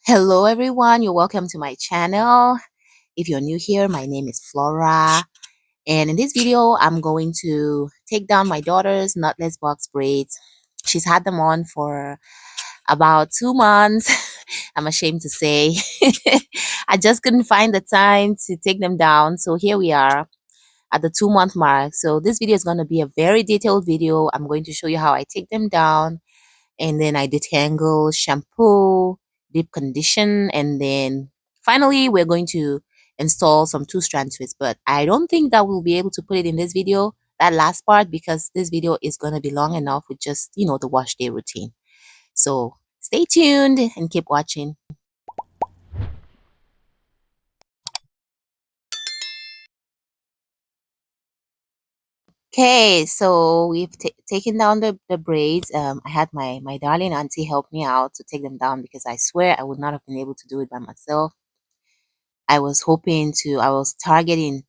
Hello everyone, you're welcome to my channel. If you're new here, my name is Flora, and in this video I'm going to take down my daughter's knotless box braids. She's had them on for about 2 months. I'm ashamed to say. I just couldn't find the time to take them down, so here we are at the 2 month mark. So this video is going to be a very detailed video. I'm going to show you how I take them down, and then I detangle, shampoo, deep condition, and then finally we're going to install some two-strand twists. But I don't think that we'll be able to put it in this video, that last part, because this video is going to be long enough with just, the wash day routine. So stay tuned and keep watching. Okay, so we've taken down the braids. I had my darling auntie help me out to take them down because I swear I would not have been able to do it by myself. I was targeting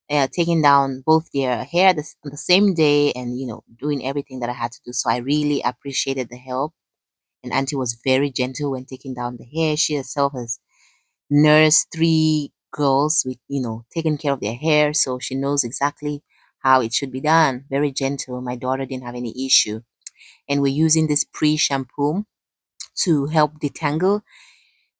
taking down both their hair on the same day, and, doing everything that I had to do. So I really appreciated the help. And Auntie was very gentle when taking down the hair. She herself has nursed three girls with, taking care of their hair. So she knows exactly how it should be done. Very gentle. My daughter didn't have any issue. And we're using this pre-shampoo to help detangle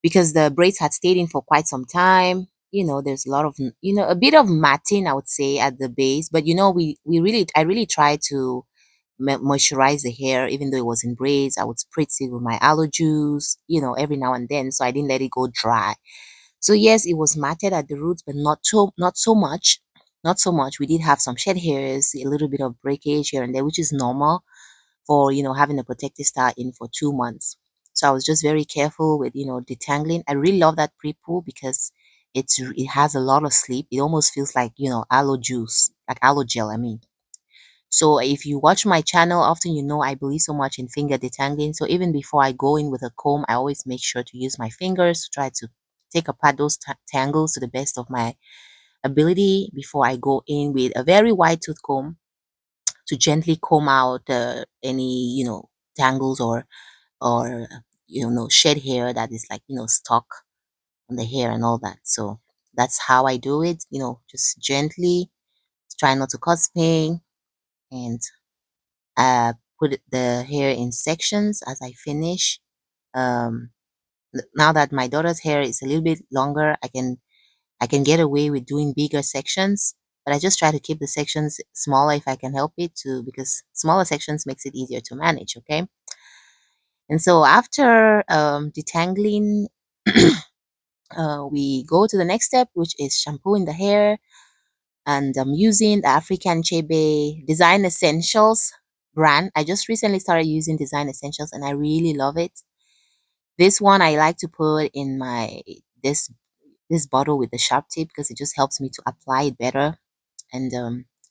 because the braids had stayed in for quite some time. There's a lot of, a bit of matting, I would say, at the base. But, I really tried to moisturize the hair, even though it was in braids. I would spritz it with my aloe juice, every now and then. So I didn't let it go dry. So yes, it was matted at the roots, but not so much. Not so much. We did have some shed hairs, a little bit of breakage here and there, which is normal for, having a protective style in for 2 months. So I was just very careful with, detangling. I really love that pre-poo because it has a lot of sleep. It almost feels like, aloe juice, like aloe gel, I mean. So if you watch my channel often, I believe so much in finger detangling. So even before I go in with a comb, I always make sure to use my fingers to try to take apart those tangles to the best of my ability before I go in with a very wide tooth comb to gently comb out any, tangles or shed hair that is, like, stuck on the hair and all that. So that's how I do it, just gently, try not to cause pain, and put the hair in sections as I finish. um Now that my daughter's hair is a little bit longer, I can get away with doing bigger sections, but I just try to keep the sections smaller if I can help it to, because smaller sections makes it easier to manage. Okay. And so after detangling, we go to the next step, which is shampooing the hair. And I'm using the African Chebe Design Essentials brand. I just recently started using Design Essentials and I really love it. This one I like to put in my this this bottle with the sharp tip because it just helps me to apply it better. And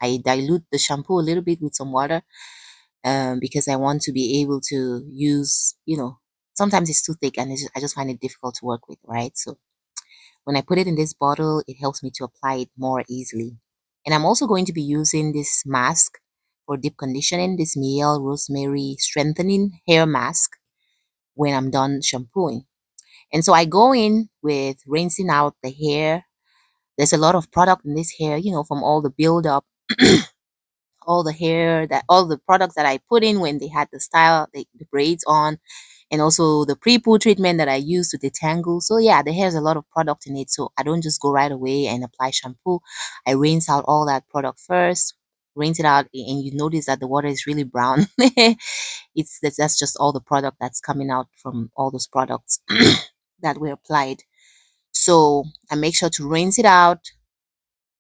I dilute the shampoo a little bit with some water because I want to be able to use, sometimes it's too thick and I just find it difficult to work with, right? So when I put it in this bottle, it helps me to apply it more easily. And I'm also going to be using this mask for deep conditioning, this Mielle Rosemary Strengthening Hair Mask when I'm done shampooing. And so I go in with rinsing out the hair. There's a lot of product in this hair, from all the buildup, all the products that I put in when they had the braids on, and also the pre-poo treatment that I use to detangle. So yeah, the hair has a lot of product in it. So I don't just go right away and apply shampoo. I rinse out all that product first, rinse it out, and you notice that the water is really brown. That's just all the product that's coming out from all those products that were applied. So I make sure to rinse it out,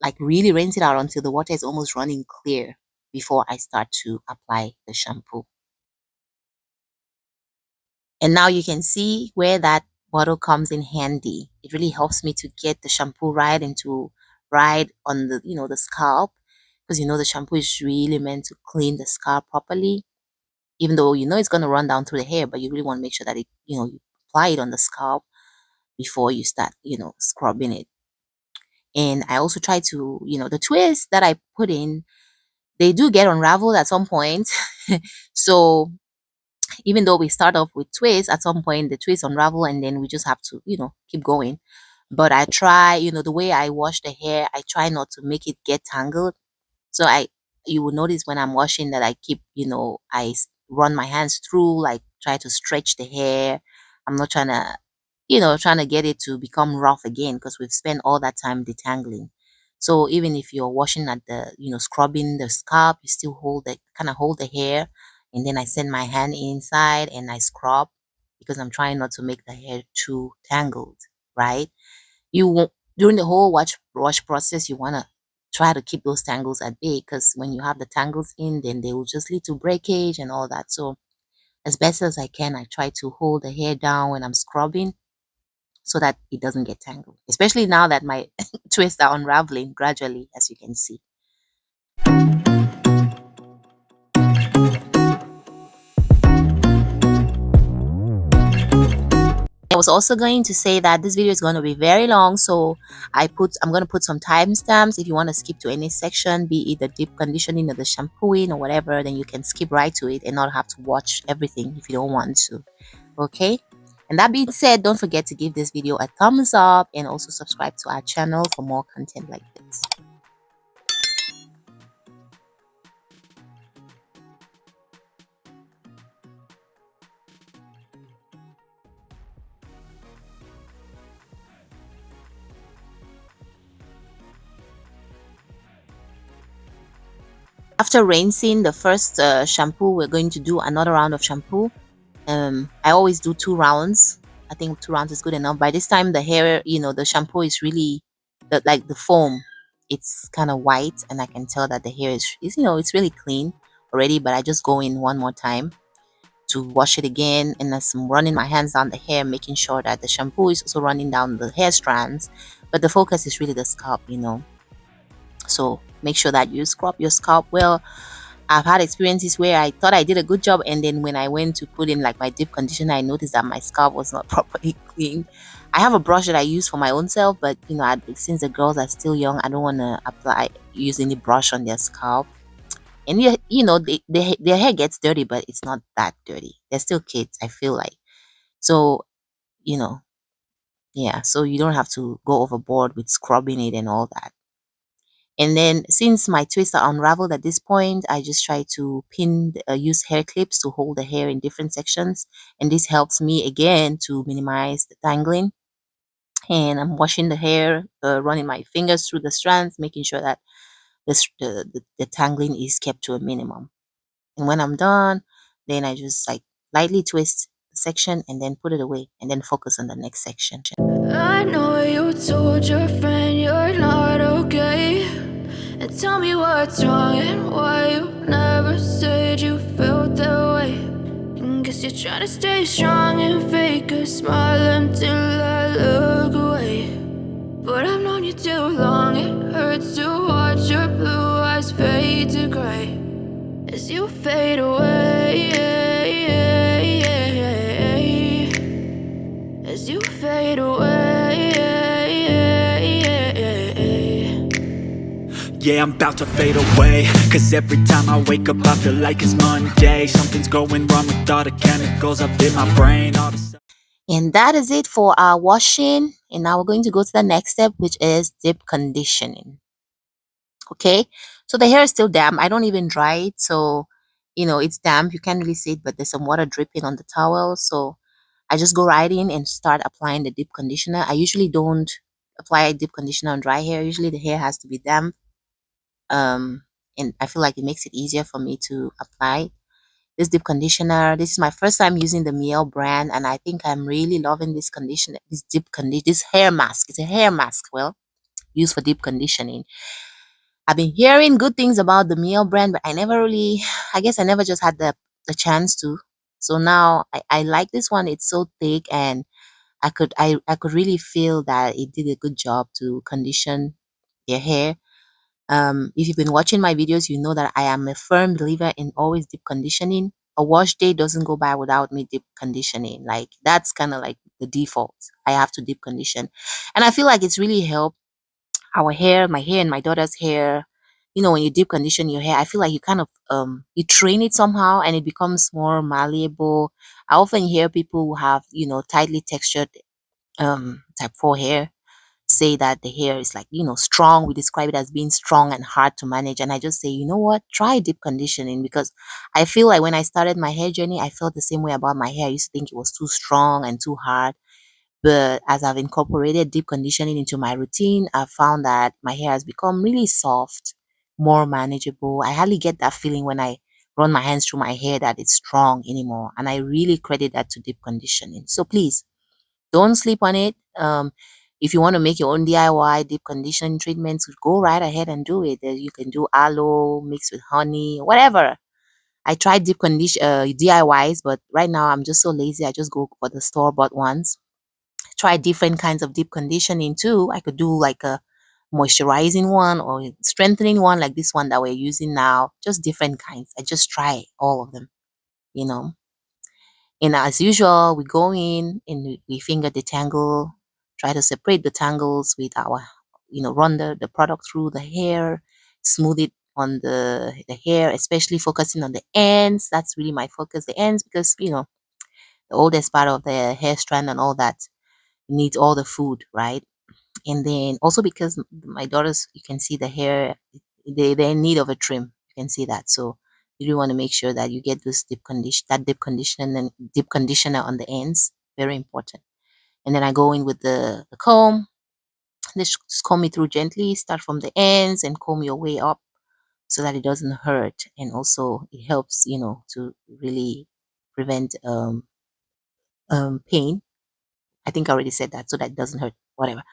like really rinse it out until the water is almost running clear before I start to apply the shampoo. And now you can see where that bottle comes in handy. It really helps me to get the shampoo right and to ride on the scalp, because the shampoo is really meant to clean the scalp properly, even though it's going to run down through the hair, but you really want to make sure that you apply it on the scalp before you start scrubbing it. And I also try to, the twists that I put in, they do get unraveled at some point. So Even though we start off with twists, at some point the twists unravel and then we just have to, keep going. But I try, the way I wash the hair, I try not to make it get tangled. So you will notice when I'm washing that I keep, run my hands through, like try to stretch the hair. I'm not trying to get it to become rough again because we've spent all that time detangling. So even if you're washing at the, scrubbing the scalp, you still hold the hair, and then I send my hand inside and I scrub because I'm trying not to make the hair too tangled, right? You won't During the whole wash process, you want to try to keep those tangles at bay because when you have the tangles in, then they will just lead to breakage and all that. So as best as I can, I try to hold the hair down when I'm scrubbing so that it doesn't get tangled, especially now that my twists are unraveling gradually, as you can see. I was also going to say that this video is going to be very long, so I'm going to put some timestamps. If you want to skip to any section, be it the deep conditioning or the shampooing or whatever, then you can skip right to it and not have to watch everything if you don't want to. Okay? And that being said, don't forget to give this video a thumbs up and also subscribe to our channel for more content like this. After rinsing the first shampoo, we're going to do another round of shampoo. I always do 2 rounds. I think 2 rounds is good enough. By this time, the hair, the shampoo is really, like the foam, it's kind of white, and I can tell that the hair is it's really clean already. But I just go in one more time to wash it again, and as I'm running my hands down the hair, making sure that the shampoo is also running down the hair strands. But the focus is really the scalp. So make sure that you scrub your scalp well. I've had experiences where I thought I did a good job, and then when I went to put in like my deep conditioner, I noticed that my scalp was not properly clean. I have a brush that I use for my own self, but since the girls are still young, I don't want to use any brush on their scalp. And their hair gets dirty, but it's not that dirty. They're still kids, I feel like. So, you know, yeah, so you don't have to go overboard with scrubbing it and all that. And then since my twists are unraveled at this point, I just try to use hair clips to hold the hair in different sections. And this helps me again to minimize the tangling. And I'm washing the hair, running my fingers through the strands, making sure that the tangling is kept to a minimum. And when I'm done, then I just like lightly twist the section and then put it away and then focus on the next section. I know you told your friend you're not okay, and tell me what's wrong and why you never said you felt that way. And guess you're trying to stay strong and fake a smile until I look away. But I've known you too long, it hurts to watch your blue eyes fade to gray as you fade away. As you fade away. Yeah, I'm about to fade away, cause every time I wake up I feel like it's Monday. Something's going wrong with all the chemicals up in my brain. And that is it for our washing. And now we're going to go to the next step, which is deep conditioning. Okay, so the hair is still damp. I don't even dry it, so it's damp. You can't really see it, but there's some water dripping on the towel. So I just go right in and start applying the deep conditioner. I usually don't apply deep conditioner on dry hair. Usually the hair has to be damp. And I feel like it makes it easier for me to apply this deep conditioner. This is my first time using the Miel brand, and I think I'm really loving this conditioner, this hair mask. It's a hair mask, well, used for deep conditioning. I've been hearing good things about the Miel brand, but I guess I never just had the chance to. So now I like this one. It's so thick, and I could really feel that it did a good job to condition your hair. If you've been watching my videos, you know that I am a firm believer in always deep conditioning. A wash day doesn't go by without me deep conditioning. Like that's kind of like the default. I have to deep condition, and I feel like it's really helped my hair and my daughter's hair. when you deep condition your hair, I feel like you kind of you train it somehow and it becomes more malleable. I often hear people who have, tightly textured type 4 hair say that the hair is like, strong. We describe it as being strong and hard to manage. And I just say, you know what? Try deep conditioning, because I feel like when I started my hair journey, I felt the same way about my hair. I used to think it was too strong and too hard. But as I've incorporated deep conditioning into my routine, I've found that my hair has become really soft, more manageable. I hardly get that feeling when I run my hands through my hair that it's strong anymore. And I really credit that to deep conditioning. So please don't sleep on it. If you want to make your own DIY deep conditioning treatments, go right ahead and do it. You can do aloe mixed with honey, whatever. I tried deep condition DIYs, but right now I'm just so lazy. I just go for the store bought ones. Try different kinds of deep conditioning too. I could do like a moisturizing one or strengthening one, like this one that we're using now. Just different kinds. I just try all of them, you know. And as usual, we go in and we finger detangle, try to separate the tangles with our, run the product through the hair, smooth it on the hair, especially focusing on the ends. That's really my focus, the ends, because, the oldest part of the hair strand and all that needs all the food, right? And then also because my daughters, you can see the hair, they're in need of a trim. You can see that. So you really want to make sure that you get this deep conditioner and deep conditioner on the ends. Very important. And then I go in with the comb. Just comb it through gently. Start from the ends and comb your way up so that it doesn't hurt. And also it helps, to really prevent pain. I think I already said that, so that it doesn't hurt. Whatever.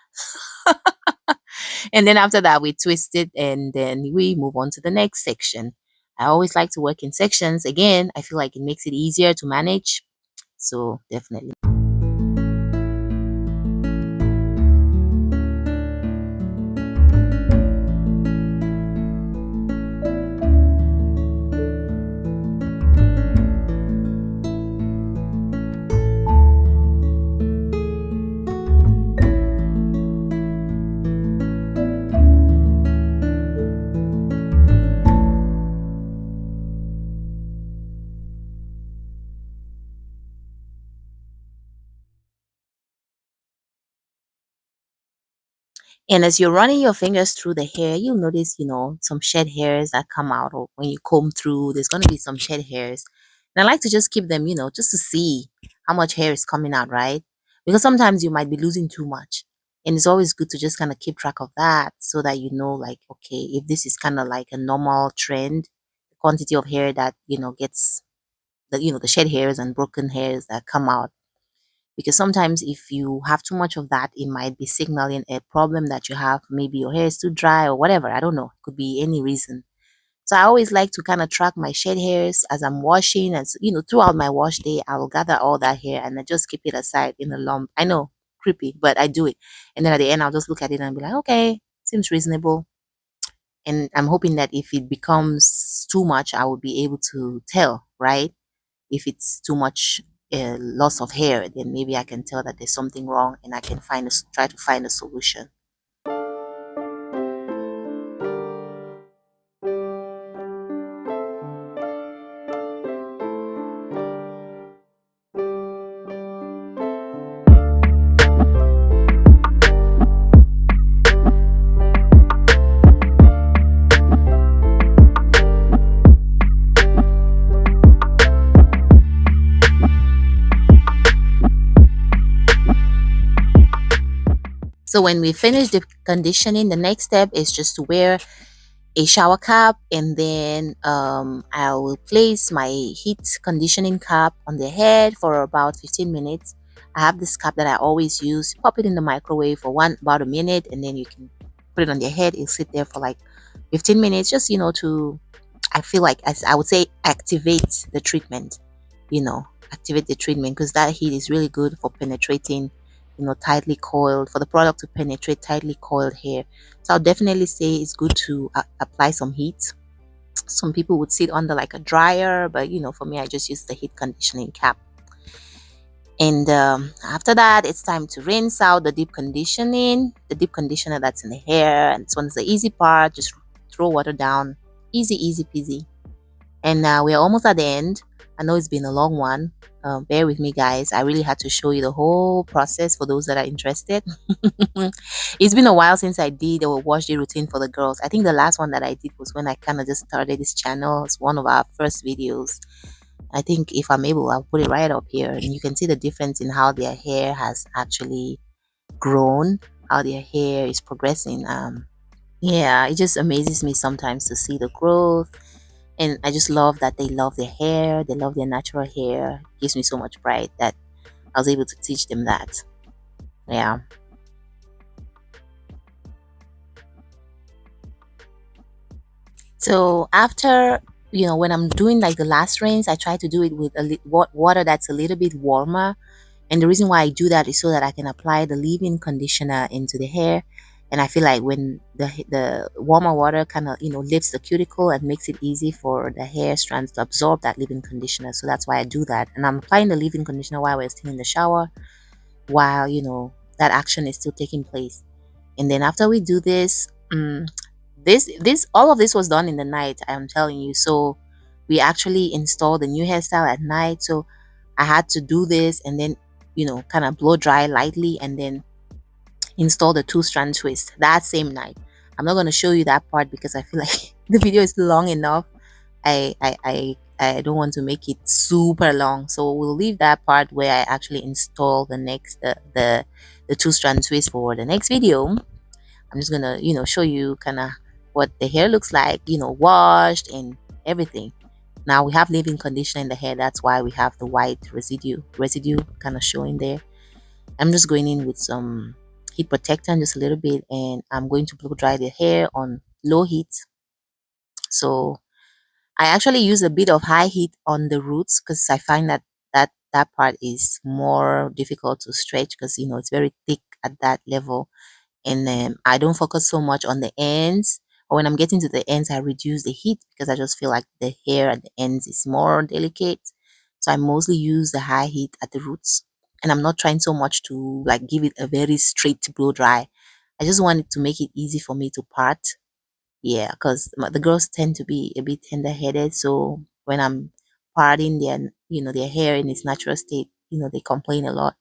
And then after that, we twist it and then we move on to the next section. I always like to work in sections. Again, I feel like it makes it easier to manage. So definitely. And as you're running your fingers through the hair, you'll notice, some shed hairs that come out, or when you comb through, there's going to be some shed hairs. And I like to just keep them, just to see how much hair is coming out, right? Because sometimes you might be losing too much. And it's always good to just kind of keep track of that so that you know, like, okay, if this is kind of like a normal trend, the quantity of hair that, gets the shed hairs and broken hairs that come out, because sometimes if you have too much of that, it might be signaling a problem that you have. Maybe your hair is too dry or whatever. I don't know. It could be any reason. So I always like to kind of track my shed hairs as I'm washing, and throughout my wash day, I will gather all that hair and I just keep it aside in a lump. I know, creepy, but I do it. And then at the end, I'll just look at it and be like, okay, seems reasonable. And I'm hoping that if it becomes too much, I will be able to tell, right? If it's too much loss of hair, then maybe I can tell that there's something wrong and I can try to find a solution. So when we finish the conditioning, the next step is just to wear a shower cap, and then I will place my heat conditioning cap on the head for about 15 minutes. I have this cap that I always use. Pop it in the microwave for about a minute, and then you can put it on your head. It'll sit there for like 15 minutes, just to, I feel like, as I would say, activate the treatment. Activate the treatment, because that heat is really good for penetrating, tightly coiled, for the product to penetrate tightly coiled hair. So I'll definitely say it's good to apply some heat. Some people would sit under like a dryer, but for me, I just use the heat conditioning cap. And after that, it's time to rinse out the deep conditioner that's in the hair. And this one is the easy part. Just throw water down. Easy, easy peasy. And we're almost at the end. I know it's been a long one. Bear with me, guys. I really had to show you the whole process for those that are interested. It's been a while since I did a wash day routine for the girls. I think the last one that I did was when I kind of just started this channel. It's one of our first videos. I think if I'm able, I'll put it right up here, and you can see the difference in how their hair has actually grown, how their hair is progressing. Yeah, it just amazes me sometimes to see the growth, and I just love that they love their hair, they love their natural hair. It gives me so much pride that I was able to teach them that. Yeah. So after, when I'm doing like the last rinse, I try to do it with water that's a little bit warmer. And the reason why I do that is so that I can apply the leave-in conditioner into the hair. And I feel like when the warmer water kind of, lifts the cuticle and makes it easy for the hair strands to absorb that leave-in conditioner. So that's why I do that. And I'm applying the leave-in conditioner while we're still in the shower, while, that action is still taking place. And then after we do this, this all of this was done in the night, I'm telling you. So we actually installed the new hairstyle at night. So I had to do this and then, kind of blow dry lightly and then install the two strand twist that same night. I'm not going to show you that part because I feel like the video is long enough. I don't want to make it super long, so we'll leave that part where I actually install the two strand twist for the next video. I'm just gonna show you kind of what the hair looks like, washed and everything. Now we have leave-in conditioner in the hair, that's why we have the white residue kind of showing there. I'm just going in with some heat protectant just a little bit, and I'm going to blow dry the hair on low heat. So I actually use a bit of high heat on the roots because I find that part is more difficult to stretch because it's very thick at that level. And then I don't focus so much on the ends, or when I'm getting to the ends I reduce the heat because I just feel like the hair at the ends is more delicate. So I mostly use the high heat at the roots, and I'm not trying so much to like give it a very straight blow dry. I just want it to make it easy for me to part. Yeah, because the girls tend to be a bit tender headed, so when I'm parting their hair in its natural state, they complain a lot,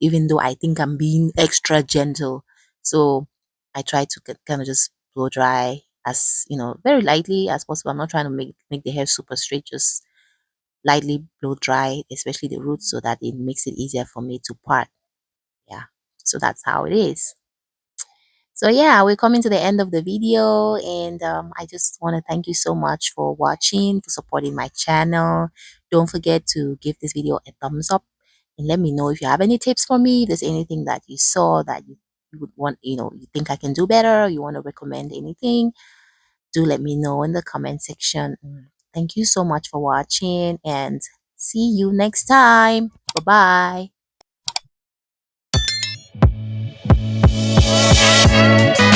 even though I think I'm being extra gentle. So I try to kind of just blow dry as very lightly as possible. I'm not trying to make the hair super straight, just lightly blow dry, especially the roots, so that it makes it easier for me to part. Yeah, so that's how it is. So yeah, we're coming to the end of the video, and I just want to thank you so much for watching, for supporting my channel. Don't forget to give this video a thumbs up and let me know if you have any tips for me. If there's anything that you saw that you would want, you think I can do better, you want to recommend anything, do let me know in the comment section. Thank you so much for watching, and see you next time. Bye bye.